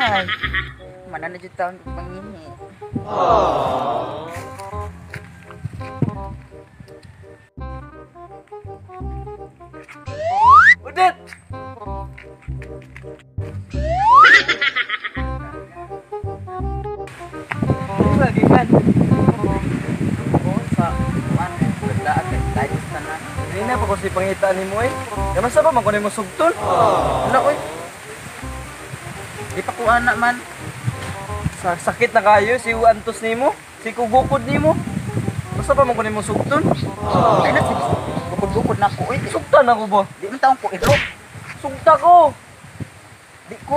Ay, mana na jud taon kong pangingi. Udet! Lagi kan? Sa man, ganda at dayos na na. Hindi na pa ko si pangitaan ni mo eh. Yaman sa ba, makunin mo sugton? Wala oy. Di pa ko anak man. Sa sakit na kayo, si Antos ni mo, si Kugukod ni mo. Basta pa makunin mo sugton? Ay na sige. Bukod-bukod na ko. Uy, Sugtan ako ba? di man taong ko iro. Sugta ko! Di ko.